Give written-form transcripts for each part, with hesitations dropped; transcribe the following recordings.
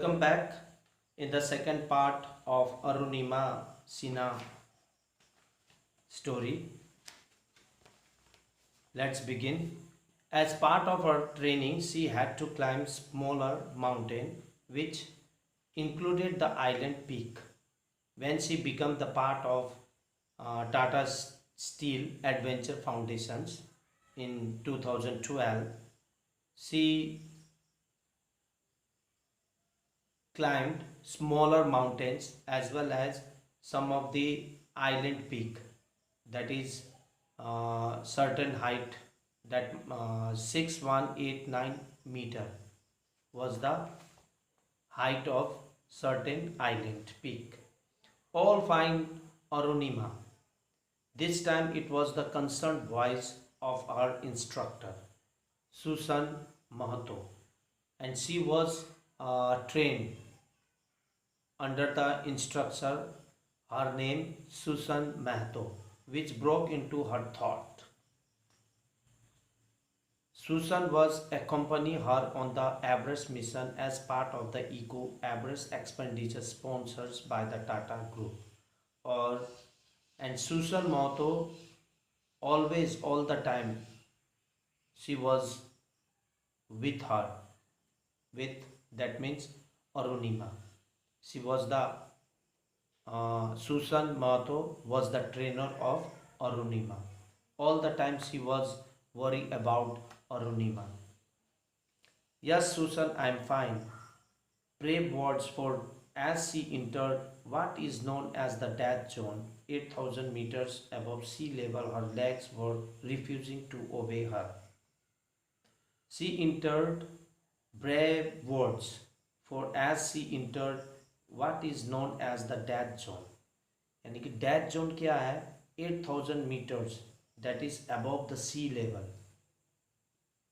Welcome back in the second part of Arunima Sina story. Let's begin. As part of her training, she had to climb smaller mountain which included the island peak. When she became the part of Tata Steel Adventure Foundations in 2012, she climbed smaller mountains as well as some of the island peak, that is certain height, that 6189 meter was the height of certain island peak. All find Arunima. This time it was the concerned voice of our instructor Susan Mahato, and she was trained under the instructor, her name Susan Mahato, which broke into her thought. Susan was accompanying her on the Everest mission as part of the Eco Everest expenditure sponsored by the Tata Group. Or and Susan Mahato always, all the time, she was with her, with, that means, Arunima. She was the Susan Mahato was the trainer of Arunima. All the time she was worried about Arunima. Yes, Susan, I am fine. Brave words for as she entered what is known as the death zone, 8,000 meters above sea level. Her legs were refusing to obey her. She entered brave words for as she entered what is known as the death zone. यानी कि death zone क्या है? 8,000 meters, that is above the sea level.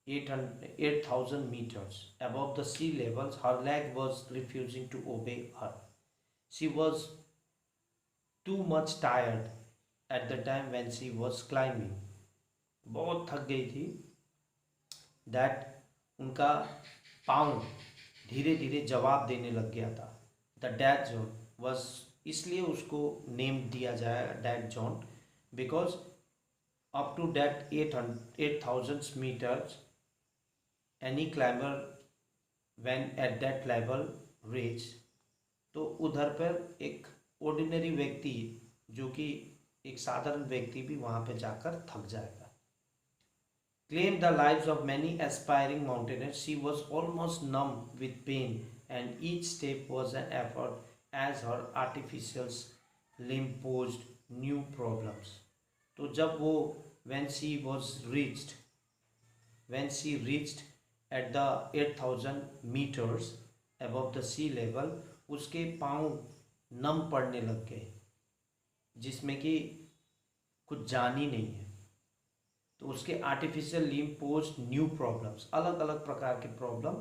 8,000 meters above the sea levels. Her leg was refusing to obey her. She was too much tired at the time when she was climbing. बहुत थक गई थी. That उनका पाँव धीरे धीरे जवाब देने लग गया था. द डेथ जोन वॉज, इसलिए उसको नेम दिया जाए death zone, because up to date 8,000 meters any climber when at that level reach, तो उधर पर एक ऑर्डिनरी व्यक्ति, जो कि एक साधारण व्यक्ति भी वहाँ पे जाकर थक जाएगा. Claimed the lives of many aspiring mountaineers. She was almost numb with pain, and each step was an effort as her artificial limb posed new problems. तो जब वो when she reached at the 8,000 meters above the sea level, उसके पाँव नम पड़ने लग गए, जिसमें कि कुछ जान ही नहीं है. तो उसके artificial limb post new problems, अलग अलग प्रकार के प्रॉब्लम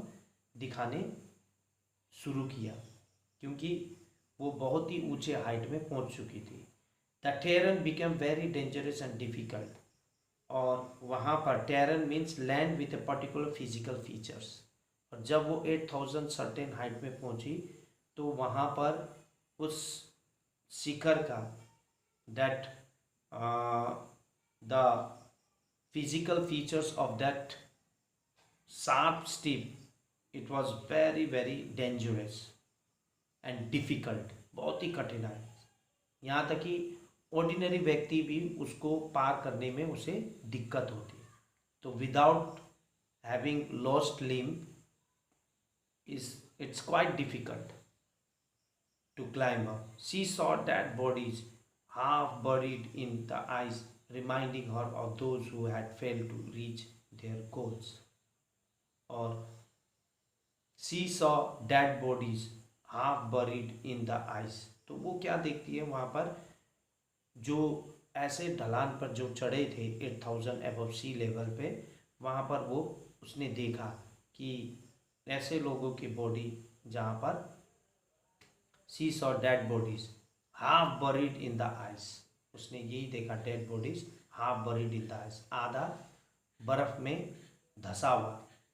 दिखाने शुरू किया, क्योंकि वो बहुत ही ऊंचे हाइट में पहुंच चुकी थी. The terrain became very dangerous and difficult. और वहाँ पर terrain means land with a particular physical features. और जब वो 8,000 सर्टेन हाइट में पहुंची, तो वहाँ पर उस शिखर का that the physical features of that sharp steep, it was very very dangerous and difficult. बहुत ही कठिन है. यहाँ तक कि ऑर्डिनरी व्यक्ति भी उसको पार करने में उसे दिक्कत होती है. तो without having lost limb it's quite difficult to climb up. She saw dead bodies half buried in the ice, reminding her of those who had failed to reach their goals. Or she saw dead bodies half buried in the ice. तो वो क्या देखती है वहाँ पर, जो ऐसे ढलान पर जो चढ़े थे 8,000 above sea level पे, वहाँ पर वो उसने देखा कि ऐसे लोगों की बॉडी जहाँ पर she saw dead bodies half buried in the ice. उसने यही देखा, dead bodies half buried in the ice, आधा बर्फ में धसा हुआ.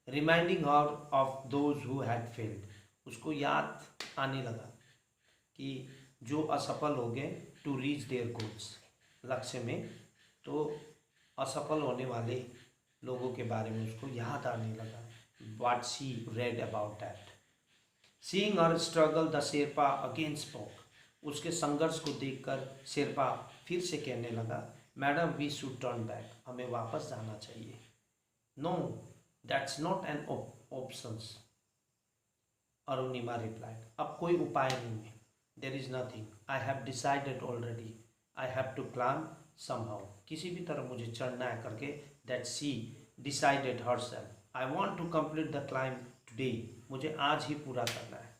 Reminding her of those who had failed. उसको याद आने लगा कि जो असफल हो गए टू रीच देयर गोल्स, लक्ष्य में, तो असफल होने वाले लोगों के बारे में उसको याद आने लगा. What she read about that. Seeing her struggle, the Sherpa again spoke. उसके संघर्ष को देखकर शेरपा फिर से कहने लगा, madam we should turn back, हमें वापस जाना चाहिए. No, that's not an options, Arunima replied. अब कोई उपाय नहीं है. There is nothing, I have decided already, I have to climb somehow, किसी भी तरह मुझे चढ़ना है करके. That she decided herself. I want to complete the climb today, मुझे आज ही पूरा करना है.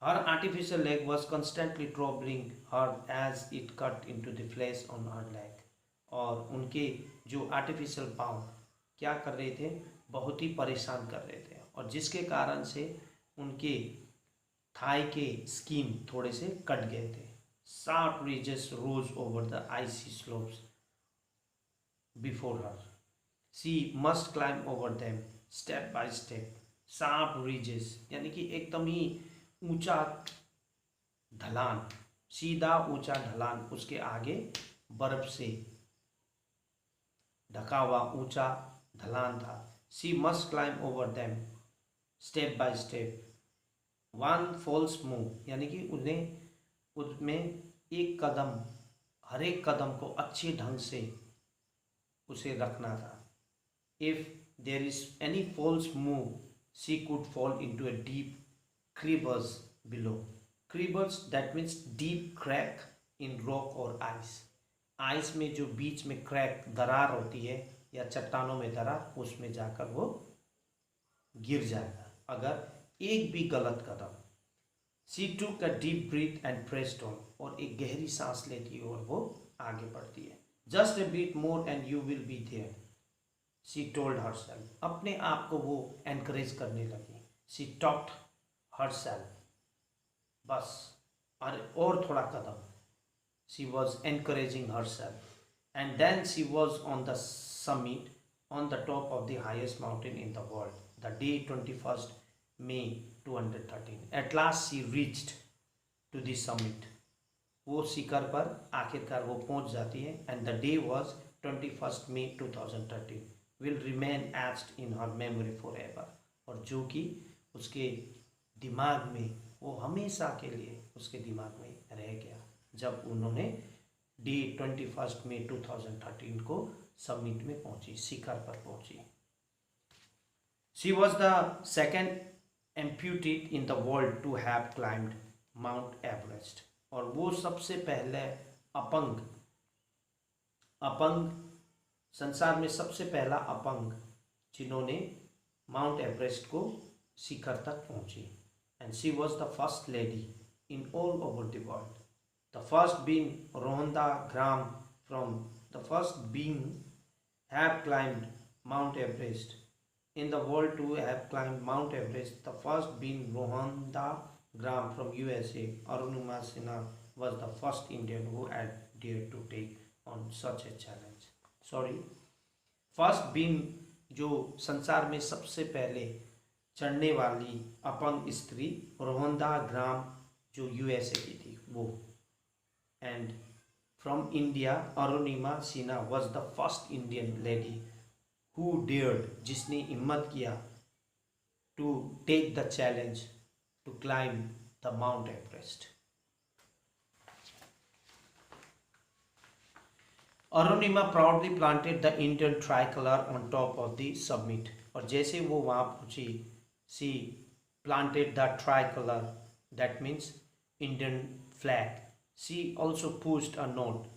Her artificial leg was constantly troubling her as it cut into the flesh on her leg. और उनके जो आर्टिफिशियल पाँव क्या कर रहे थे, बहुत ही परेशान कर रहे थे, और जिसके कारण से उनके थाई के स्किन थोड़े से कट गए थे. Sharp ridges rose over the icy slopes before her. She must climb over them step by step. Sharp ridges यानी कि एकदम ही ऊंचा ढलान, सीधा ऊंचा ढलान, उसके आगे बर्फ से ढका हुआ ऊंचा ढलान था. She must climb over them step by step. One false move यानी कि उन्हें उसमें एक कदम, हर एक कदम को अच्छे ढंग से उसे रखना था. If there is any false move she could fall into a deep crevasse below. Crevasse that means deep crack in rock और आइस. आइस में जो बीच में क्रैक, दरार होती है, या चट्टानों में दरार, उसमें जाकर वो गिर जाएगा अगर एक भी गलत कदम. She took a deep breath and pressed on. और एक गहरी सांस लेती है और वो आगे बढ़ती है. Just a bit more and you will be there, she told herself. अपने आप को वो encourage करने लगी. She talked herself. बस और थोड़ा कदम. She was encouraging herself. And then she was on the summit, on the top of the highest mountain in the world. The day 21st May 213. At last she reached to the summit. वो शिखर पर आखिरकार वो पहुंच जाती है. And the day was 21st May 2013. Will remain etched in her memory forever. और जो कि उसके दिमाग में, वो हमेशा के लिए उसके दिमाग में रह गया जब उन्होंने डे 21st May 2013 को समिट में पहुंची, शिखर पर पहुंची. She was the second amputee in the world to have climbed Mount Everest. और वो सबसे पहले अपंग संसार में सबसे पहला अपंग जिन्होंने माउंट एवरेस्ट को शिखर तक पहुंची. And she was the first lady in all over the world. The first being रोहंदा ग्राम from the first being have climbed Mount Everest in the world to have climbed Mount Everest, the first being Rohanda Gram from USA. Arunima was the first Indian who had dared to take on such a challenge. Sorry, first being जो संसार में सबसे पहले चढ़ने वाली अपंग स्त्री रोहंदा ग्राम जो यूएसए की थी वो. And from India Arunima Sinha was the first Indian lady who dared, जिसने हिम्मत किया, to take the challenge to climb the Mount Everest. Arunima proudly planted the Indian tricolor on top of the summit. और जैसे वो वहाँ पहुँची, she planted the tricolor, that means Indian flag. She also pushed a note,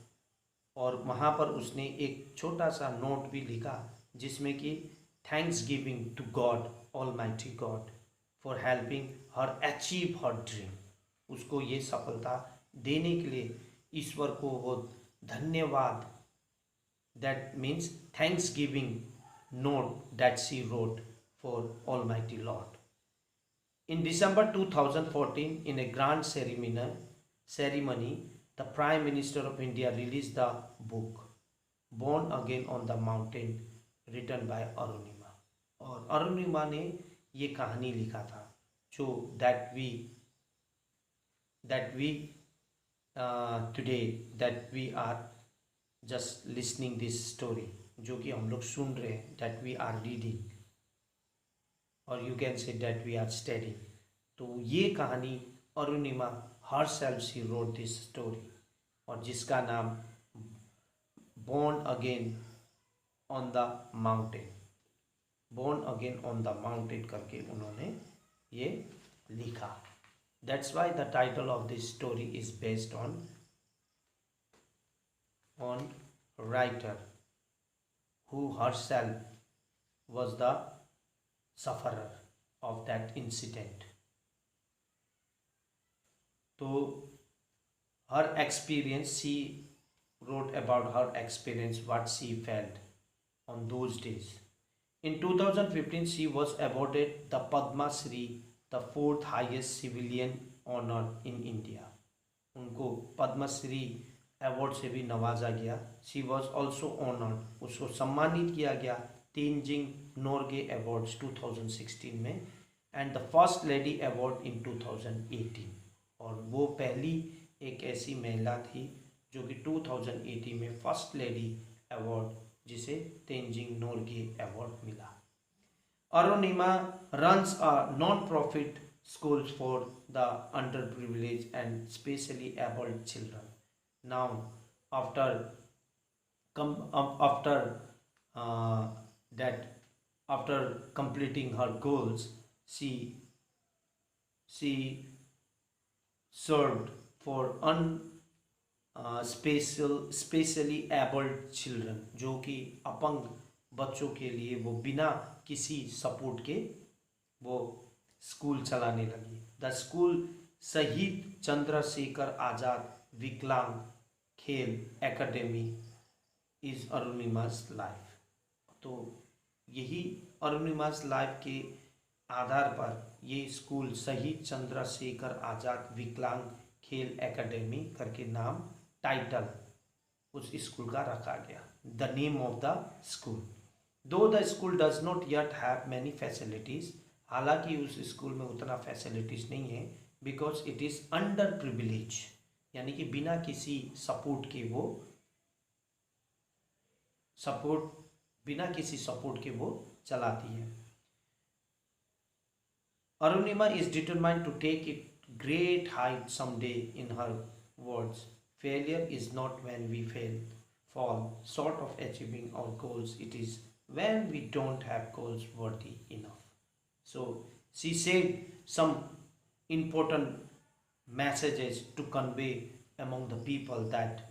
और वहाँ पर उसने एक छोटा सा नोट भी लिखा जिसमें कि thanks giving to God, almighty God, for helping her achieve her dream. उसको ये सफलता देने के लिए ईश्वर को वो धन्यवाद, that means thanks giving note that she wrote for almighty Lord. In December 2014, in a grand ceremony, the Prime Minister of India released the book Born Again on the Mountain, written by Arunima. और अरुणिमा ने ये कहानी लिखा था जो that we today that we are just listening this story, जो कि हम लोग सुन रहे हैं, that we are reading or you can say that we are studying. तो ये कहानी Arunima herself she wrote this story और जिसका नाम born again on the mountain, born again on the mountain करके उन्होंने ये लिखा. That's why the title of this story is based on writer who herself was the sufferer of that incident. So her experience, she wrote about her experience, what she felt on those days. In 2015, she was awarded the Padma Shri, the fourth highest civilian honor in India. उनको Padma Shri award से भी नवाजा गया. She was also honoured, उसको सम्मानित किया गया Tenzing Norgay awards 2016 में and the first lady award in 2018. और वो पहली एक ऐसी महिला थी जो कि 2018 में फर्स्ट लेडी अवार्ड जिसे तेंजिंग नोर्गे अवार्ड मिला. Arunima runs a non-profit schools for the underprivileged and specially abled children. Now, after completing her goals, she served for specially abled children, जो कि अपंग बच्चों के लिए वो बिना किसी सपोर्ट के वो स्कूल चलाने लगी. द स्कूल शहीद चंद्रशेखर आज़ाद विकलांग खेल एकेडमी इज अरुणिमास लाइफ. तो यही अरुणिमास लाइफ के आधार पर ये स्कूल शहीद चंद्रशेखर आज़ाद विकलांग खेल एकेडमी करके नाम टाइटल उस स्कूल का रखा गया. The name of the school. Though the school does not yet have many facilities, हालांकि उस स्कूल में उतना फैसिलिटीज नहीं है, because it is under privilege, यानी कि बिना किसी सपोर्ट के वो चलाती है. Arunima is determined to take it great height someday. In her words, failure is not when we fall short of achieving our goals. It is when we don't have goals worthy enough. So she said some important messages to convey among the people that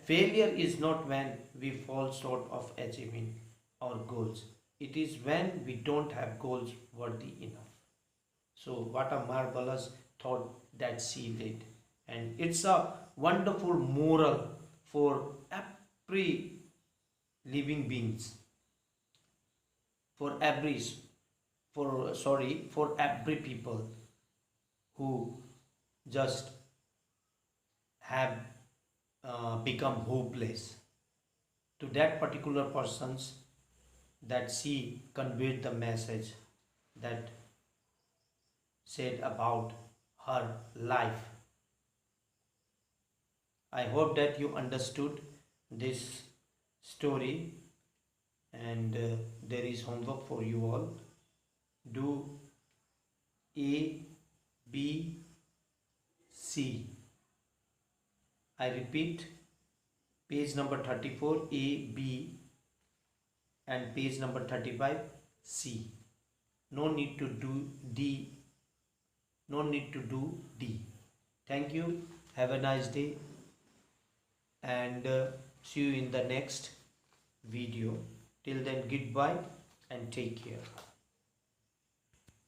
failure is not when we fall short of achieving our goals. It is when we don't have goals worthy enough. So what a marvelous thought that she did, and it's a wonderful moral for every living beings, for every people who just have become hopeless. To that particular persons that she conveyed the message that said about her life. I hope that you understood this story, and there is homework for you all. Do A, B, C. I repeat, page number 34 A, B, and page number 35 C. No need to do D. Thank you. Have a nice day, and see you in the next video. Till then, goodbye and take care.